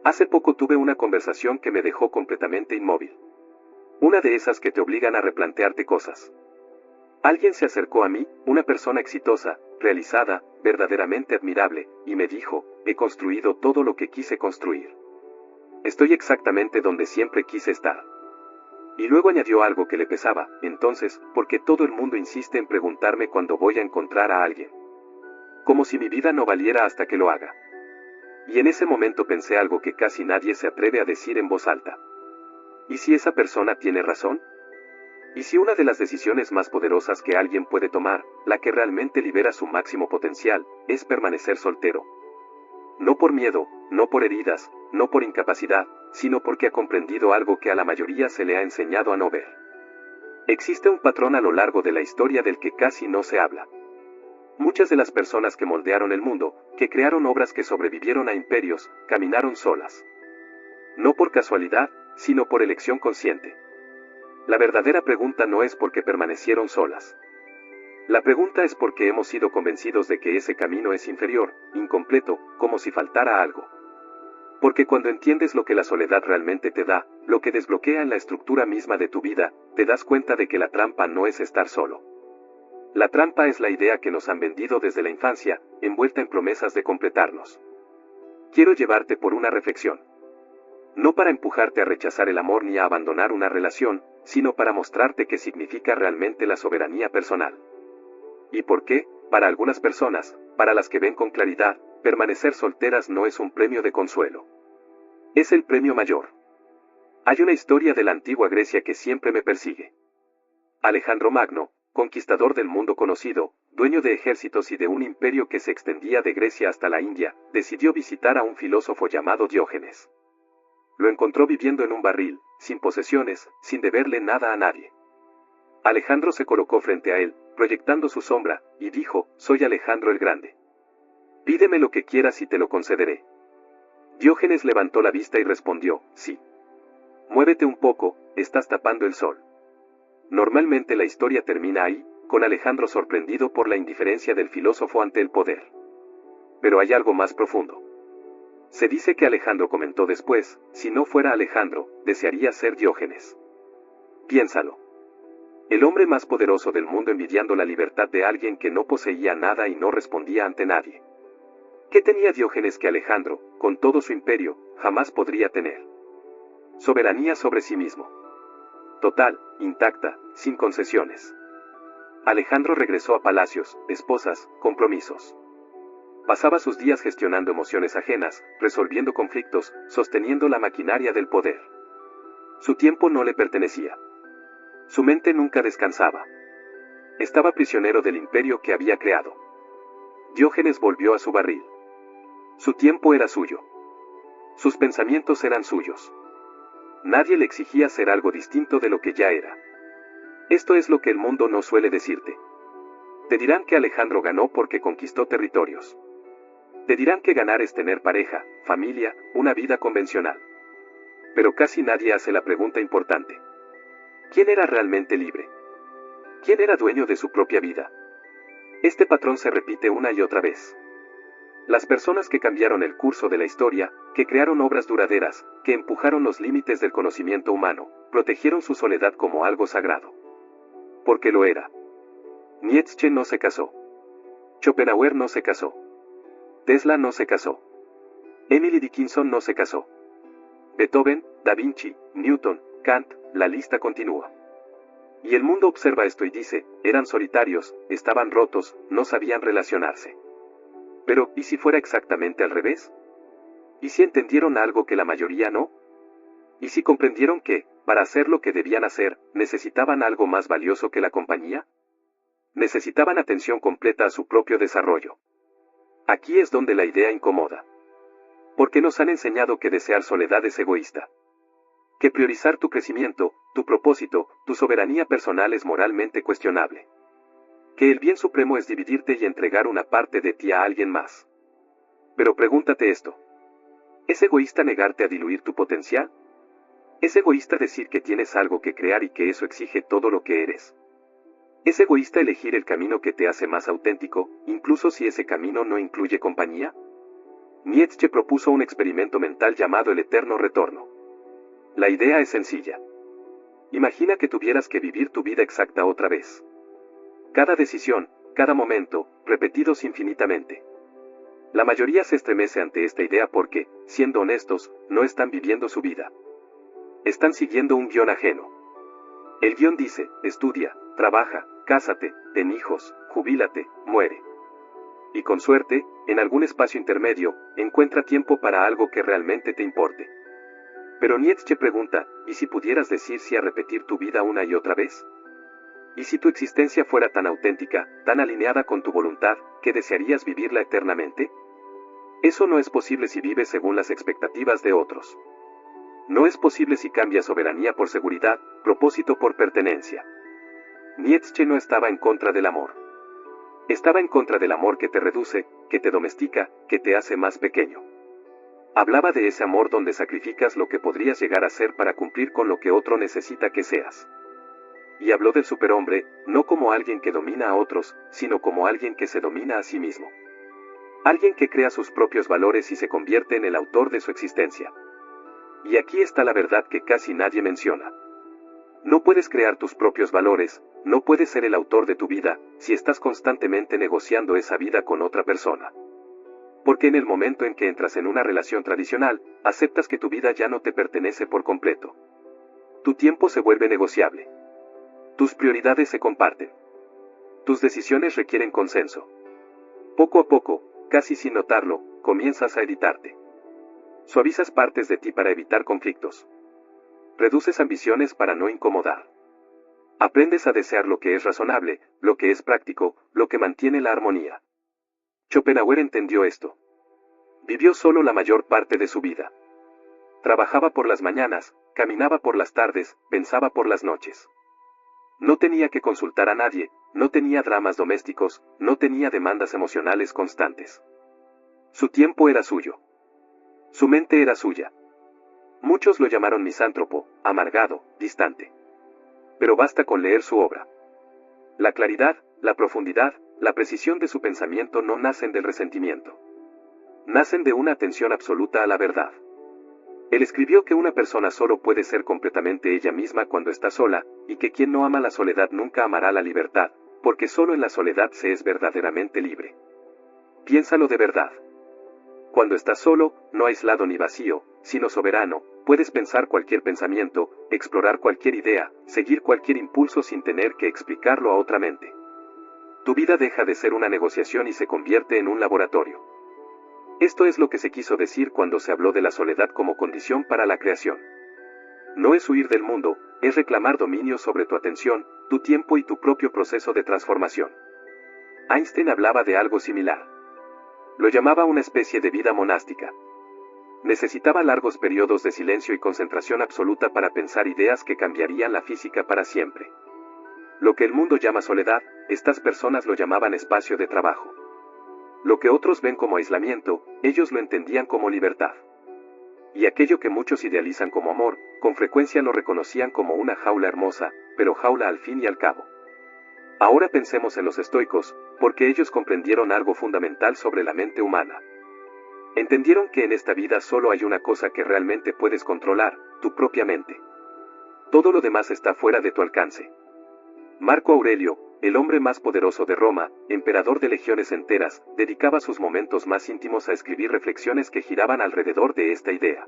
Hace poco tuve una conversación que me dejó completamente inmóvil. Una de esas que te obligan a replantearte cosas. Alguien se acercó a mí, una persona exitosa, realizada, verdaderamente admirable, y me dijo, he construido todo lo que quise construir. Estoy exactamente donde siempre quise estar. Y luego añadió algo que le pesaba, entonces, ¿por qué todo el mundo insiste en preguntarme cuándo voy a encontrar a alguien? Como si mi vida no valiera hasta que lo haga. Y en ese momento pensé algo que casi nadie se atreve a decir en voz alta. ¿Y si esa persona tiene razón? ¿Y si una de las decisiones más poderosas que alguien puede tomar, la que realmente libera su máximo potencial, es permanecer soltero? No por miedo, no por heridas, no por incapacidad, sino porque ha comprendido algo que a la mayoría se le ha enseñado a no ver. Existe un patrón a lo largo de la historia del que casi no se habla. Muchas de las personas que moldearon el mundo, que crearon obras que sobrevivieron a imperios, caminaron solas. No por casualidad, sino por elección consciente. La verdadera pregunta no es por qué permanecieron solas. La pregunta es por qué hemos sido convencidos de que ese camino es inferior, incompleto, como si faltara algo. Porque cuando entiendes lo que la soledad realmente te da, lo que desbloquea en la estructura misma de tu vida, te das cuenta de que la trampa no es estar solo. La trampa es la idea que nos han vendido desde la infancia, envuelta en promesas de completarnos. Quiero llevarte por una reflexión. No para empujarte a rechazar el amor ni a abandonar una relación, sino para mostrarte qué significa realmente la soberanía personal. ¿Y por qué? Para algunas personas, para las que ven con claridad, permanecer solteras no es un premio de consuelo. Es el premio mayor. Hay una historia de la antigua Grecia que siempre me persigue. Alejandro Magno, conquistador del mundo conocido, dueño de ejércitos y de un imperio que se extendía de Grecia hasta la India, decidió visitar a un filósofo llamado Diógenes. Lo encontró viviendo en un barril, sin posesiones, sin deberle nada a nadie. Alejandro se colocó frente a él, proyectando su sombra, y dijo, soy Alejandro el Grande. Pídeme lo que quieras y te lo concederé. Diógenes levantó la vista y respondió, sí. Muévete un poco, estás tapando el sol. Normalmente la historia termina ahí, con Alejandro sorprendido por la indiferencia del filósofo ante el poder. Pero hay algo más profundo. Se dice que Alejandro comentó después, si no fuera Alejandro, desearía ser Diógenes. Piénsalo. El hombre más poderoso del mundo envidiando la libertad de alguien que no poseía nada y no respondía ante nadie. ¿Qué tenía Diógenes que Alejandro, con todo su imperio, jamás podría tener? Soberanía sobre sí mismo. Total, intacta, sin concesiones. Alejandro regresó a palacios, esposas, compromisos. Pasaba sus días gestionando emociones ajenas, resolviendo conflictos, sosteniendo la maquinaria del poder. Su tiempo no le pertenecía. Su mente nunca descansaba. Estaba prisionero del imperio que había creado. Diógenes volvió a su barril. Su tiempo era suyo. Sus pensamientos eran suyos. Nadie le exigía ser algo distinto de lo que ya era. Esto es lo que el mundo no suele decirte. Te dirán que Alejandro ganó porque conquistó territorios. Te dirán que ganar es tener pareja, familia, una vida convencional. Pero casi nadie hace la pregunta importante. ¿Quién era realmente libre? ¿Quién era dueño de su propia vida? Este patrón se repite una y otra vez. Las personas que cambiaron el curso de la historia, que crearon obras duraderas, que empujaron los límites del conocimiento humano, protegieron su soledad como algo sagrado. Porque lo era. Nietzsche no se casó. Schopenhauer no se casó. Tesla no se casó. Emily Dickinson no se casó. Beethoven, Da Vinci, Newton, Kant, la lista continúa. Y el mundo observa esto y dice, eran solitarios, estaban rotos, no sabían relacionarse. Pero, ¿y si fuera exactamente al revés? ¿Y si entendieron algo que la mayoría no? ¿Y si comprendieron que, para hacer lo que debían hacer, necesitaban algo más valioso que la compañía? Necesitaban atención completa a su propio desarrollo. Aquí es donde la idea incomoda. Porque nos han enseñado que desear soledad es egoísta. Que priorizar tu crecimiento, tu propósito, tu soberanía personal es moralmente cuestionable. Que el bien supremo es dividirte y entregar una parte de ti a alguien más. Pero pregúntate esto. ¿Es egoísta negarte a diluir tu potencial? ¿Es egoísta decir que tienes algo que crear y que eso exige todo lo que eres? ¿Es egoísta elegir el camino que te hace más auténtico, incluso si ese camino no incluye compañía? Nietzsche propuso un experimento mental llamado el eterno retorno. La idea es sencilla. Imagina que tuvieras que vivir tu vida exacta otra vez. Cada decisión, cada momento, repetidos infinitamente. La mayoría se estremece ante esta idea porque, siendo honestos, no están viviendo su vida. Están siguiendo un guión ajeno. El guión dice, estudia, trabaja, cásate, ten hijos, jubílate, muere. Y con suerte, en algún espacio intermedio, encuentra tiempo para algo que realmente te importe. Pero Nietzsche pregunta, ¿y si pudieras decir sí a repetir tu vida una y otra vez? ¿Y si tu existencia fuera tan auténtica, tan alineada con tu voluntad, que desearías vivirla eternamente? Eso no es posible si vives según las expectativas de otros. No es posible si cambias soberanía por seguridad, propósito por pertenencia. Nietzsche no estaba en contra del amor. Estaba en contra del amor que te reduce, que te domestica, que te hace más pequeño. Hablaba de ese amor donde sacrificas lo que podrías llegar a ser para cumplir con lo que otro necesita que seas. Y habló del superhombre, no como alguien que domina a otros, sino como alguien que se domina a sí mismo. Alguien que crea sus propios valores y se convierte en el autor de su existencia. Y aquí está la verdad que casi nadie menciona. No puedes crear tus propios valores, no puedes ser el autor de tu vida, si estás constantemente negociando esa vida con otra persona. Porque en el momento en que entras en una relación tradicional, aceptas que tu vida ya no te pertenece por completo. Tu tiempo se vuelve negociable. Tus prioridades se comparten. Tus decisiones requieren consenso. Poco a poco, casi sin notarlo, comienzas a editarte. Suavizas partes de ti para evitar conflictos. Reduces ambiciones para no incomodar. Aprendes a desear lo que es razonable, lo que es práctico, lo que mantiene la armonía. Schopenhauer entendió esto. Vivió solo la mayor parte de su vida. Trabajaba por las mañanas, caminaba por las tardes, pensaba por las noches. No tenía que consultar a nadie, no tenía dramas domésticos, no tenía demandas emocionales constantes. Su tiempo era suyo. Su mente era suya. Muchos lo llamaron misántropo, amargado, distante. Pero basta con leer su obra. La claridad, la profundidad, la precisión de su pensamiento no nacen del resentimiento. Nacen de una atención absoluta a la verdad. Él escribió que una persona solo puede ser completamente ella misma cuando está sola, y que quien no ama la soledad nunca amará la libertad, porque solo en la soledad se es verdaderamente libre. Piénsalo de verdad. Cuando estás solo, no aislado ni vacío, sino soberano, puedes pensar cualquier pensamiento, explorar cualquier idea, seguir cualquier impulso sin tener que explicarlo a otra mente. Tu vida deja de ser una negociación y se convierte en un laboratorio. Esto es lo que se quiso decir cuando se habló de la soledad como condición para la creación. No es huir del mundo, es reclamar dominio sobre tu atención, tu tiempo y tu propio proceso de transformación. Einstein hablaba de algo similar. Lo llamaba una especie de vida monástica. Necesitaba largos periodos de silencio y concentración absoluta para pensar ideas que cambiarían la física para siempre. Lo que el mundo llama soledad, estas personas lo llamaban espacio de trabajo. Lo que otros ven como aislamiento, ellos lo entendían como libertad. Y aquello que muchos idealizan como amor, con frecuencia lo reconocían como una jaula hermosa, pero jaula al fin y al cabo. Ahora pensemos en los estoicos, porque ellos comprendieron algo fundamental sobre la mente humana. Entendieron que en esta vida solo hay una cosa que realmente puedes controlar, tu propia mente. Todo lo demás está fuera de tu alcance. Marco Aurelio, el hombre más poderoso de Roma, emperador de legiones enteras, dedicaba sus momentos más íntimos a escribir reflexiones que giraban alrededor de esta idea.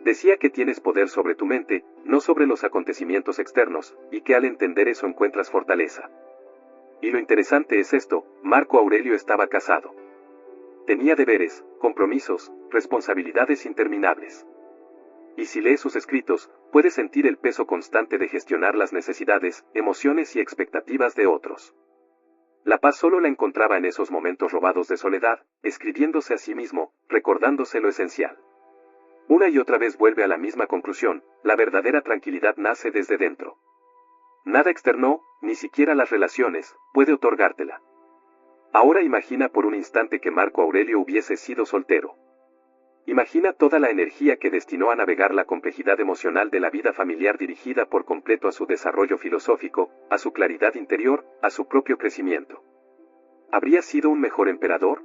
Decía que tienes poder sobre tu mente, no sobre los acontecimientos externos, y que al entender eso encuentras fortaleza. Y lo interesante es esto, Marco Aurelio estaba casado. Tenía deberes, compromisos, responsabilidades interminables. Y si lees sus escritos, puedes sentir el peso constante de gestionar las necesidades, emociones y expectativas de otros. La paz solo la encontraba en esos momentos robados de soledad, escribiéndose a sí mismo, recordándose lo esencial. Una y otra vez vuelve a la misma conclusión, la verdadera tranquilidad nace desde dentro. Nada externo, ni siquiera las relaciones, puede otorgártela. Ahora imagina por un instante que Marco Aurelio hubiese sido soltero. Imagina toda la energía que destinó a navegar la complejidad emocional de la vida familiar dirigida por completo a su desarrollo filosófico, a su claridad interior, a su propio crecimiento. ¿Habría sido un mejor emperador?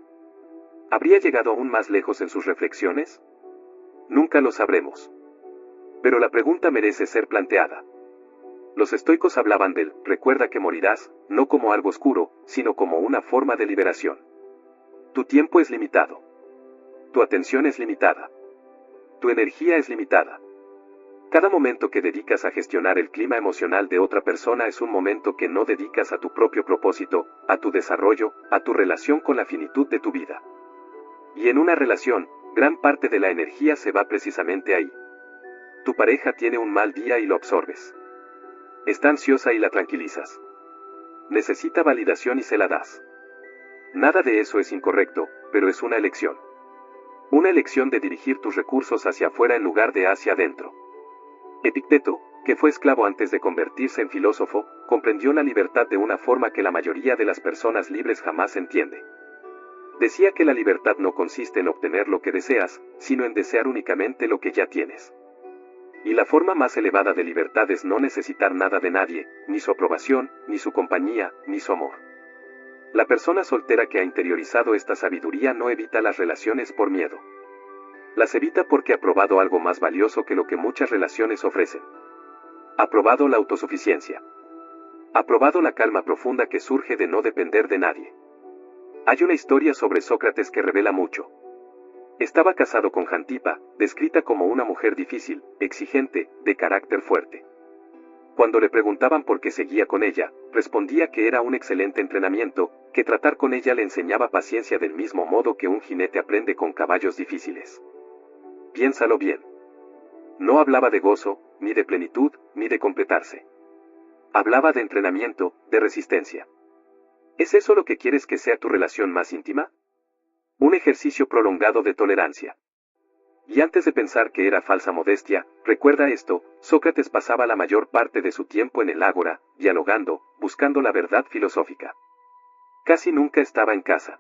¿Habría llegado aún más lejos en sus reflexiones? Nunca lo sabremos. Pero la pregunta merece ser planteada. Los estoicos hablaban del recuerda que morirás, no como algo oscuro, sino como una forma de liberación. Tu tiempo es limitado. Tu atención es limitada. Tu energía es limitada. Cada momento que dedicas a gestionar el clima emocional de otra persona es un momento que no dedicas a tu propio propósito, a tu desarrollo, a tu relación con la finitud de tu vida. Y en una relación, gran parte de la energía se va precisamente ahí. Tu pareja tiene un mal día y lo absorbes. Está ansiosa y la tranquilizas. Necesita validación y se la das. Nada de eso es incorrecto, pero es una elección. Una elección de dirigir tus recursos hacia afuera en lugar de hacia adentro. Epicteto, que fue esclavo antes de convertirse en filósofo, comprendió la libertad de una forma que la mayoría de las personas libres jamás entiende. Decía que la libertad no consiste en obtener lo que deseas, sino en desear únicamente lo que ya tienes. Y la forma más elevada de libertad es no necesitar nada de nadie, ni su aprobación, ni su compañía, ni su amor. La persona soltera que ha interiorizado esta sabiduría no evita las relaciones por miedo. Las evita porque ha probado algo más valioso que lo que muchas relaciones ofrecen. Ha probado la autosuficiencia. Ha probado la calma profunda que surge de no depender de nadie. Hay una historia sobre Sócrates que revela mucho. Estaba casado con Jantipa, descrita como una mujer difícil, exigente, de carácter fuerte. Cuando le preguntaban por qué seguía con ella, respondía que era un excelente entrenamiento, que tratar con ella le enseñaba paciencia del mismo modo que un jinete aprende con caballos difíciles. Piénsalo bien. No hablaba de gozo, ni de plenitud, ni de completarse. Hablaba de entrenamiento, de resistencia. ¿Es eso lo que quieres que sea tu relación más íntima? Un ejercicio prolongado de tolerancia. Y antes de pensar que era falsa modestia, recuerda esto, Sócrates pasaba la mayor parte de su tiempo en el ágora, dialogando, buscando la verdad filosófica. Casi nunca estaba en casa.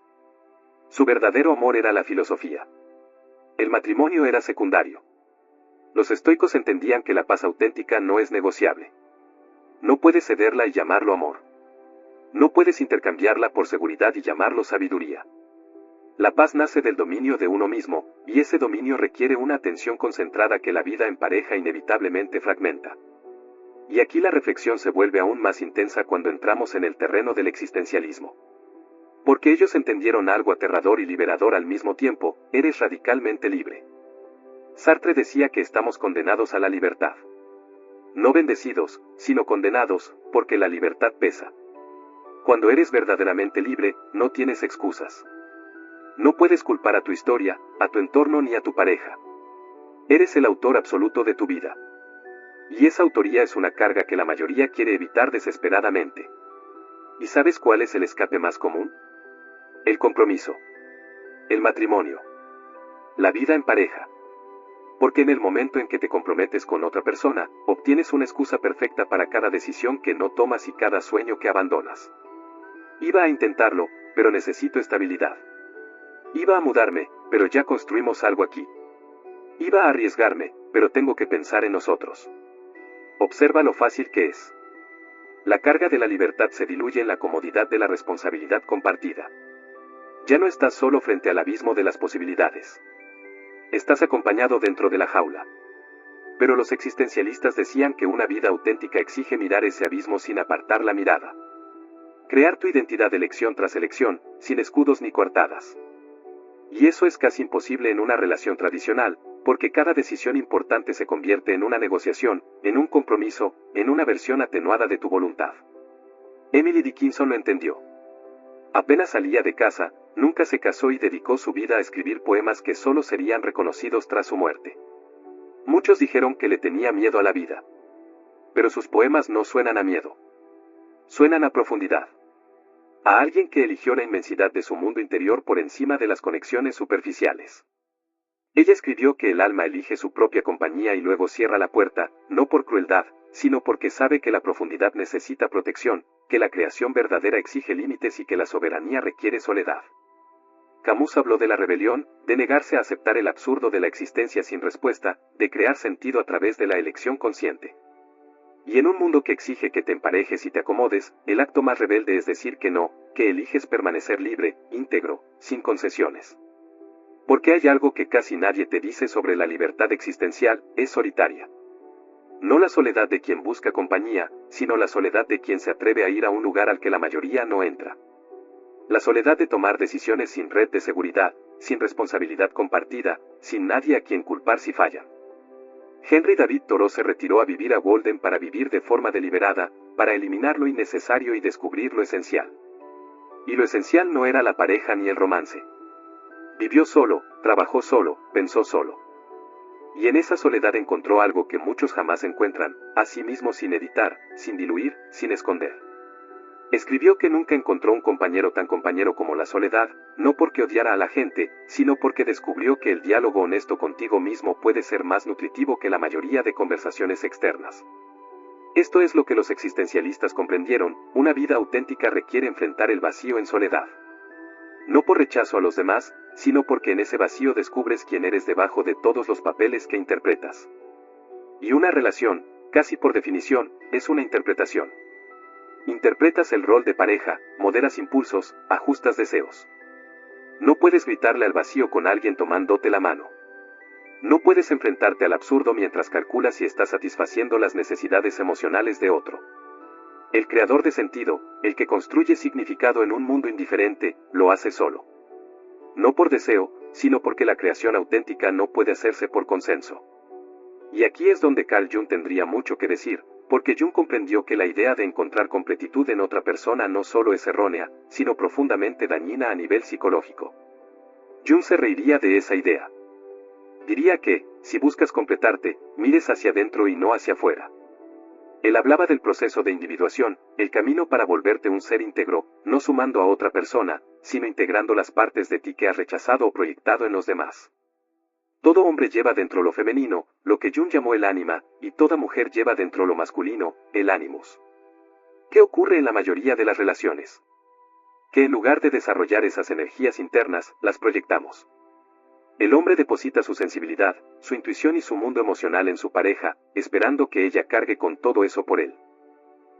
Su verdadero amor era la filosofía. El matrimonio era secundario. Los estoicos entendían que la paz auténtica no es negociable. No puedes cederla y llamarlo amor. No puedes intercambiarla por seguridad y llamarlo sabiduría. La paz nace del dominio de uno mismo, y ese dominio requiere una atención concentrada que la vida en pareja inevitablemente fragmenta. Y aquí la reflexión se vuelve aún más intensa cuando entramos en el terreno del existencialismo. Porque ellos entendieron algo aterrador y liberador al mismo tiempo: eres radicalmente libre. Sartre decía que estamos condenados a la libertad. No bendecidos, sino condenados, porque la libertad pesa. Cuando eres verdaderamente libre, no tienes excusas. No puedes culpar a tu historia, a tu entorno ni a tu pareja. Eres el autor absoluto de tu vida. Y esa autoría es una carga que la mayoría quiere evitar desesperadamente. ¿Y sabes cuál es el escape más común? El compromiso. El matrimonio. La vida en pareja. Porque en el momento en que te comprometes con otra persona, obtienes una excusa perfecta para cada decisión que no tomas y cada sueño que abandonas. Iba a intentarlo, pero necesito estabilidad. Iba a mudarme, pero ya construimos algo aquí. Iba a arriesgarme, pero tengo que pensar en nosotros. Observa lo fácil que es. La carga de la libertad se diluye en la comodidad de la responsabilidad compartida. Ya no estás solo frente al abismo de las posibilidades. Estás acompañado dentro de la jaula. Pero los existencialistas decían que una vida auténtica exige mirar ese abismo sin apartar la mirada. Crear tu identidad elección tras elección, sin escudos ni coartadas. Y eso es casi imposible en una relación tradicional, porque cada decisión importante se convierte en una negociación, en un compromiso, en una versión atenuada de tu voluntad. Emily Dickinson lo entendió. Apenas salía de casa, nunca se casó y dedicó su vida a escribir poemas que solo serían reconocidos tras su muerte. Muchos dijeron que le tenía miedo a la vida. Pero sus poemas no suenan a miedo. Suenan a profundidad. A alguien que eligió la inmensidad de su mundo interior por encima de las conexiones superficiales. Ella escribió que el alma elige su propia compañía y luego cierra la puerta, no por crueldad, sino porque sabe que la profundidad necesita protección, que la creación verdadera exige límites y que la soberanía requiere soledad. Camus habló de la rebelión, de negarse a aceptar el absurdo de la existencia sin respuesta, de crear sentido a través de la elección consciente. Y en un mundo que exige que te emparejes y te acomodes, el acto más rebelde es decir que no, que eliges permanecer libre, íntegro, sin concesiones. Porque hay algo que casi nadie te dice sobre la libertad existencial, es solitaria. No la soledad de quien busca compañía, sino la soledad de quien se atreve a ir a un lugar al que la mayoría no entra. La soledad de tomar decisiones sin red de seguridad, sin responsabilidad compartida, sin nadie a quien culpar si fallan. Henry David Thoreau se retiró a vivir a Walden para vivir de forma deliberada, para eliminar lo innecesario y descubrir lo esencial. Y lo esencial no era la pareja ni el romance. Vivió solo, trabajó solo, pensó solo. Y en esa soledad encontró algo que muchos jamás encuentran, a sí mismo sin editar, sin diluir, sin esconder. Escribió que nunca encontró un compañero tan compañero como la soledad, no porque odiara a la gente, sino porque descubrió que el diálogo honesto contigo mismo puede ser más nutritivo que la mayoría de conversaciones externas. Esto es lo que los existencialistas comprendieron: una vida auténtica requiere enfrentar el vacío en soledad. No por rechazo a los demás, sino porque en ese vacío descubres quién eres debajo de todos los papeles que interpretas. Y una relación, casi por definición, es una interpretación. Interpretas el rol de pareja, moderas impulsos, ajustas deseos. No puedes gritarle al vacío con alguien tomándote la mano. No puedes enfrentarte al absurdo mientras calculas si estás satisfaciendo las necesidades emocionales de otro. El creador de sentido, el que construye significado en un mundo indiferente, lo hace solo. No por deseo, sino porque la creación auténtica no puede hacerse por consenso. Y aquí es donde Carl Jung tendría mucho que decir, porque Jung comprendió que la idea de encontrar completitud en otra persona no solo es errónea, sino profundamente dañina a nivel psicológico. Jung se reiría de esa idea. Diría que, si buscas completarte, mires hacia adentro y no hacia afuera. Él hablaba del proceso de individuación, el camino para volverte un ser íntegro, no sumando a otra persona, sino integrando las partes de ti que has rechazado o proyectado en los demás. Todo hombre lleva dentro lo femenino, lo que Jung llamó el ánima, y toda mujer lleva dentro lo masculino, el animus. ¿Qué ocurre en la mayoría de las relaciones? Que en lugar de desarrollar esas energías internas, las proyectamos. El hombre deposita su sensibilidad, su intuición y su mundo emocional en su pareja, esperando que ella cargue con todo eso por él.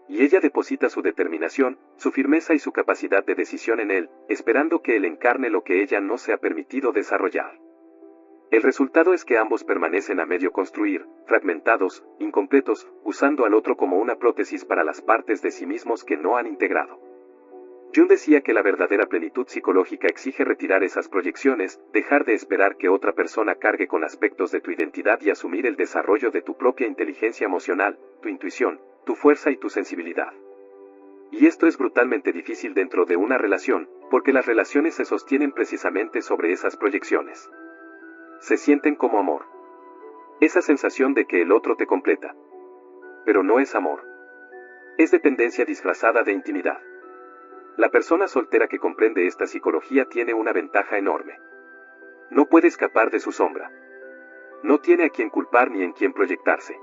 Y ella deposita su determinación, su firmeza y su capacidad de decisión en él, esperando que él encarne lo que ella no se ha permitido desarrollar. El resultado es que ambos permanecen a medio construir, fragmentados, incompletos, usando al otro como una prótesis para las partes de sí mismos que no han integrado. Jung decía que la verdadera plenitud psicológica exige retirar esas proyecciones, dejar de esperar que otra persona cargue con aspectos de tu identidad y asumir el desarrollo de tu propia inteligencia emocional, tu intuición, tu fuerza y tu sensibilidad. Y esto es brutalmente difícil dentro de una relación, porque las relaciones se sostienen precisamente sobre esas proyecciones. Se sienten como amor. Esa sensación de que el otro te completa. Pero no es amor. Es dependencia disfrazada de intimidad. La persona soltera que comprende esta psicología tiene una ventaja enorme. No puede escapar de su sombra. No tiene a quien culpar ni en quien proyectarse.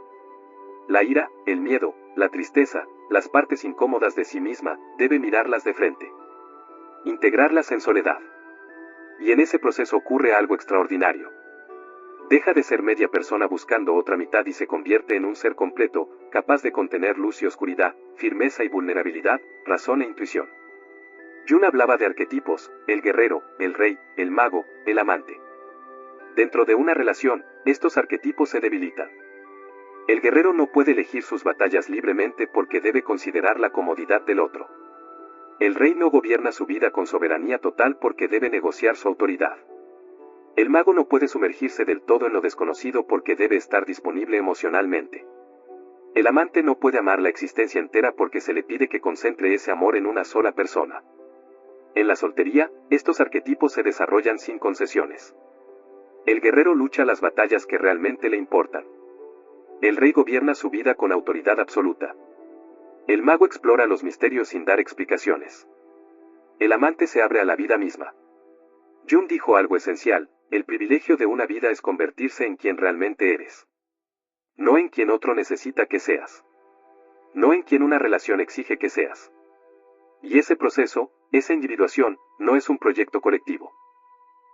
La ira, el miedo, la tristeza, las partes incómodas de sí misma, debe mirarlas de frente. Integrarlas en soledad. Y en ese proceso ocurre algo extraordinario. Deja de ser media persona buscando otra mitad y se convierte en un ser completo, capaz de contener luz y oscuridad, firmeza y vulnerabilidad, razón e intuición. Jung hablaba de arquetipos: el guerrero, el rey, el mago, el amante. Dentro de una relación, estos arquetipos se debilitan. El guerrero no puede elegir sus batallas libremente porque debe considerar la comodidad del otro. El rey no gobierna su vida con soberanía total porque debe negociar su autoridad. El mago no puede sumergirse del todo en lo desconocido porque debe estar disponible emocionalmente. El amante no puede amar la existencia entera porque se le pide que concentre ese amor en una sola persona. En la soltería, estos arquetipos se desarrollan sin concesiones. El guerrero lucha las batallas que realmente le importan. El rey gobierna su vida con autoridad absoluta. El mago explora los misterios sin dar explicaciones. El amante se abre a la vida misma. Jung dijo algo esencial: el privilegio de una vida es convertirse en quien realmente eres. No en quien otro necesita que seas. No en quien una relación exige que seas. Y ese proceso, esa individuación, no es un proyecto colectivo.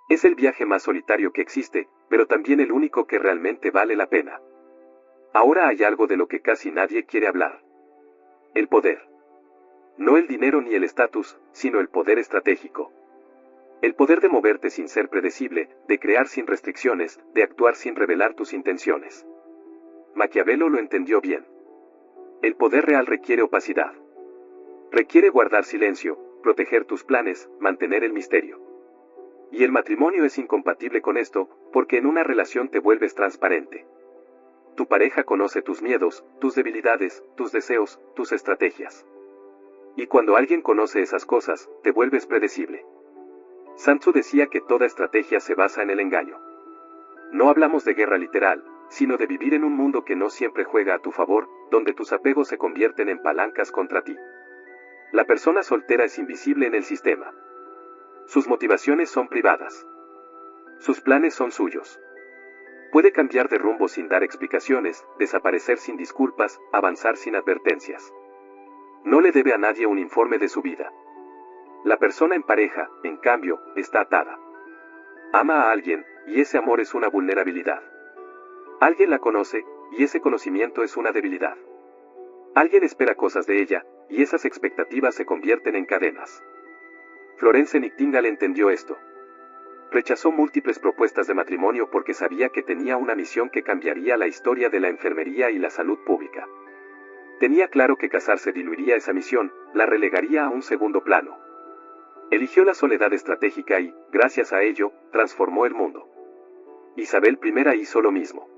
Es el viaje más solitario que existe, pero también el único que realmente vale la pena. Ahora hay algo de lo que casi nadie quiere hablar. El poder. No el dinero ni el estatus, sino el poder estratégico. El poder de moverte sin ser predecible, de crear sin restricciones, de actuar sin revelar tus intenciones. Maquiavelo lo entendió bien. El poder real requiere opacidad. Requiere guardar silencio, proteger tus planes, mantener el misterio. Y el matrimonio es incompatible con esto, porque en una relación te vuelves transparente. Tu pareja conoce tus miedos, tus debilidades, tus deseos, tus estrategias. Y cuando alguien conoce esas cosas, te vuelves predecible. Sun Tzu decía que toda estrategia se basa en el engaño. No hablamos de guerra literal, sino de vivir en un mundo que no siempre juega a tu favor, donde tus apegos se convierten en palancas contra ti. La persona soltera es invisible en el sistema. Sus motivaciones son privadas. Sus planes son suyos. Puede cambiar de rumbo sin dar explicaciones, desaparecer sin disculpas, avanzar sin advertencias. No le debe a nadie un informe de su vida. La persona en pareja, en cambio, está atada. Ama a alguien, y ese amor es una vulnerabilidad. Alguien la conoce, y ese conocimiento es una debilidad. Alguien espera cosas de ella, y esas expectativas se convierten en cadenas. Florence Nightingale entendió esto. Rechazó múltiples propuestas de matrimonio porque sabía que tenía una misión que cambiaría la historia de la enfermería y la salud pública. Tenía claro que casarse diluiría esa misión, la relegaría a un segundo plano. Eligió la soledad estratégica y, gracias a ello, transformó el mundo. Isabel I hizo lo mismo.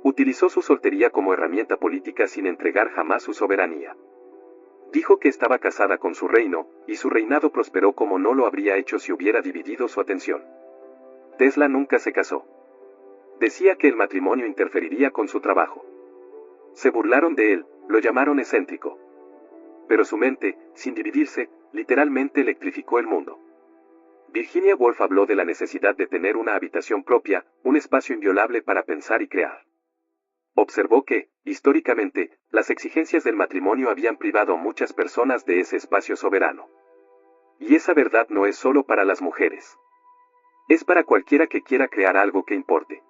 Utilizó su soltería como herramienta política sin entregar jamás su soberanía. Dijo que estaba casada con su reino, y su reinado prosperó como no lo habría hecho si hubiera dividido su atención. Tesla nunca se casó. Decía que el matrimonio interferiría con su trabajo. Se burlaron de él, lo llamaron excéntrico. Pero su mente, sin dividirse, literalmente electrificó el mundo. Virginia Woolf habló de la necesidad de tener una habitación propia, un espacio inviolable para pensar y crear. Observó que, históricamente, las exigencias del matrimonio habían privado a muchas personas de ese espacio soberano. Y esa verdad no es solo para las mujeres. Es para cualquiera que quiera crear algo que importe.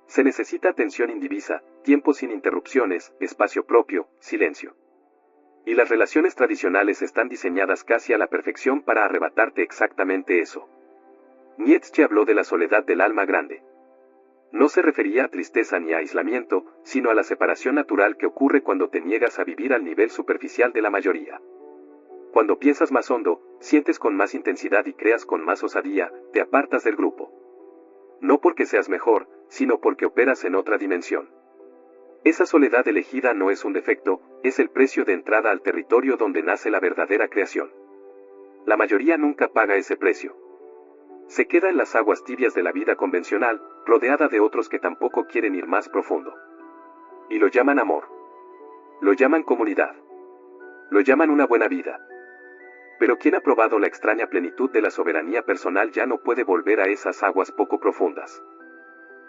Se necesita atención indivisa, tiempo sin interrupciones, espacio propio, silencio. Y las relaciones tradicionales están diseñadas casi a la perfección para arrebatarte exactamente eso. Nietzsche habló de la soledad del alma grande. No se refería a tristeza ni a aislamiento, sino a la separación natural que ocurre cuando te niegas a vivir al nivel superficial de la mayoría. Cuando piensas más hondo, sientes con más intensidad y creas con más osadía, te apartas del grupo. No porque seas mejor, sino porque operas en otra dimensión. Esa soledad elegida no es un defecto, es el precio de entrada al territorio donde nace la verdadera creación. La mayoría nunca paga ese precio. Se queda en las aguas tibias de la vida convencional, rodeada de otros que tampoco quieren ir más profundo. Y lo llaman amor. Lo llaman comunidad. Lo llaman una buena vida. Pero quien ha probado la extraña plenitud de la soberanía personal ya no puede volver a esas aguas poco profundas.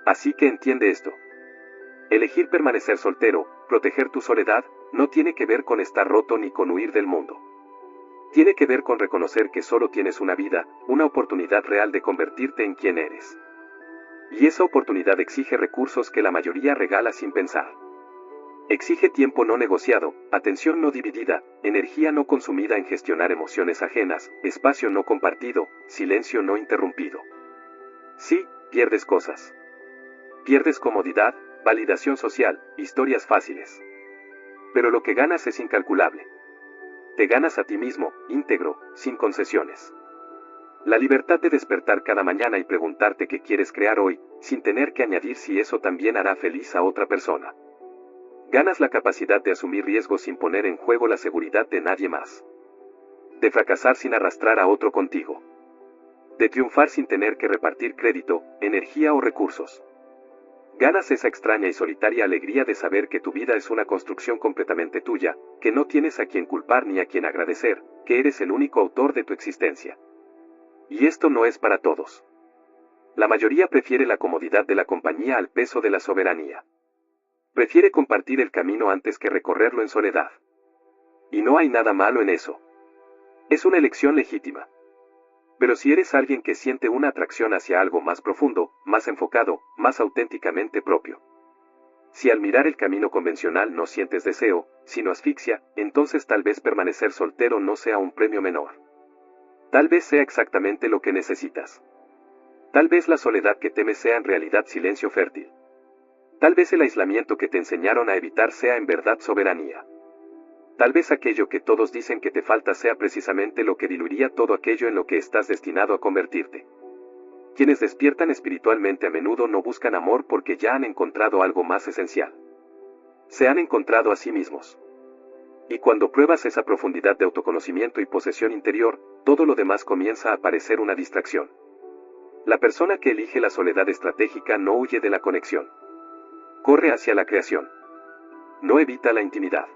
Así que entiende esto. Elegir permanecer soltero, proteger tu soledad, no tiene que ver con estar roto ni con huir del mundo. Tiene que ver con reconocer que solo tienes una vida, una oportunidad real de convertirte en quien eres. Y esa oportunidad exige recursos que la mayoría regala sin pensar. Exige tiempo no negociado, atención no dividida, energía no consumida en gestionar emociones ajenas, espacio no compartido, silencio no interrumpido. Sí, pierdes cosas. Pierdes comodidad, validación social, historias fáciles. Pero lo que ganas es incalculable. Te ganas a ti mismo, íntegro, sin concesiones. La libertad de despertar cada mañana y preguntarte qué quieres crear hoy, sin tener que añadir si eso también hará feliz a otra persona. Ganas la capacidad de asumir riesgos sin poner en juego la seguridad de nadie más. De fracasar sin arrastrar a otro contigo. De triunfar sin tener que repartir crédito, energía o recursos. Ganas esa extraña y solitaria alegría de saber que tu vida es una construcción completamente tuya, que no tienes a quien culpar ni a quien agradecer, que eres el único autor de tu existencia. Y esto no es para todos. La mayoría prefiere la comodidad de la compañía al peso de la soberanía. Prefiere compartir el camino antes que recorrerlo en soledad. Y no hay nada malo en eso. Es una elección legítima. Pero si eres alguien que siente una atracción hacia algo más profundo, más enfocado, más auténticamente propio. Si al mirar el camino convencional no sientes deseo, sino asfixia, entonces tal vez permanecer soltero no sea un premio menor. Tal vez sea exactamente lo que necesitas. Tal vez la soledad que temes sea en realidad silencio fértil. Tal vez el aislamiento que te enseñaron a evitar sea en verdad soberanía. Tal vez aquello que todos dicen que te falta sea precisamente lo que diluiría todo aquello en lo que estás destinado a convertirte. Quienes despiertan espiritualmente a menudo no buscan amor porque ya han encontrado algo más esencial. Se han encontrado a sí mismos. Y cuando pruebas esa profundidad de autoconocimiento y posesión interior, todo lo demás comienza a parecer una distracción. La persona que elige la soledad estratégica no huye de la conexión. Corre hacia la creación. No evita la intimidad.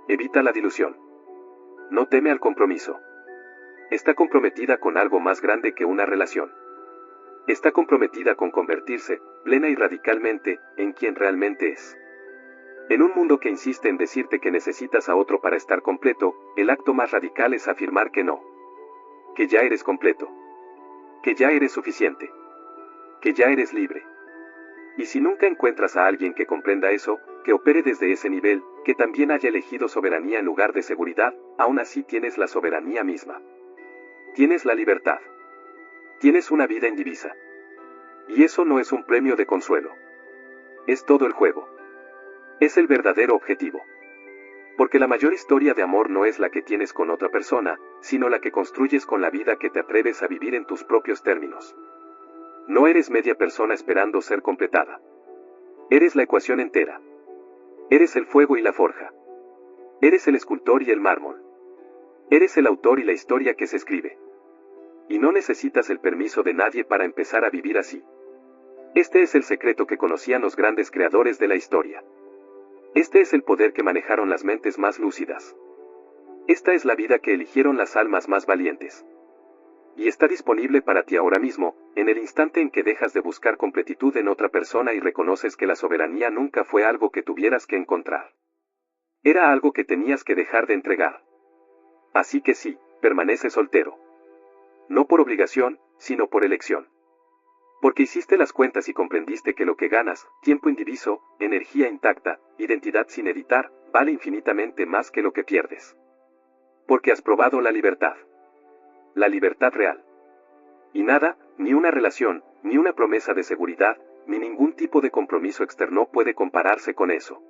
Evita la dilución. No teme al compromiso. Está comprometida con algo más grande que una relación. Está comprometida con convertirse, plena y radicalmente, en quien realmente es. En un mundo que insiste en decirte que necesitas a otro para estar completo, el acto más radical es afirmar que no. Que ya eres completo. Que ya eres suficiente. Que ya eres libre. Y si nunca encuentras a alguien que comprenda eso, que opere desde ese nivel, que también haya elegido soberanía en lugar de seguridad, aún así tienes la soberanía misma. Tienes la libertad. Tienes una vida indivisa. Y eso no es un premio de consuelo. Es todo el juego. Es el verdadero objetivo. Porque la mayor historia de amor no es la que tienes con otra persona, sino la que construyes con la vida que te atreves a vivir en tus propios términos. No eres media persona esperando ser completada. Eres la ecuación entera. Eres el fuego y la forja. Eres el escultor y el mármol. Eres el autor y la historia que se escribe. Y no necesitas el permiso de nadie para empezar a vivir así. Este es el secreto que conocían los grandes creadores de la historia. Este es el poder que manejaron las mentes más lúcidas. Esta es la vida que eligieron las almas más valientes. Y está disponible para ti ahora mismo, en el instante en que dejas de buscar completitud en otra persona y reconoces que la soberanía nunca fue algo que tuvieras que encontrar. Era algo que tenías que dejar de entregar. Así que sí, permanece soltero. No por obligación, sino por elección. Porque hiciste las cuentas y comprendiste que lo que ganas, tiempo indiviso, energía intacta, identidad sin editar, vale infinitamente más que lo que pierdes. Porque has probado la libertad. La libertad real. Y nada, ni una relación, ni una promesa de seguridad, ni ningún tipo de compromiso externo puede compararse con eso.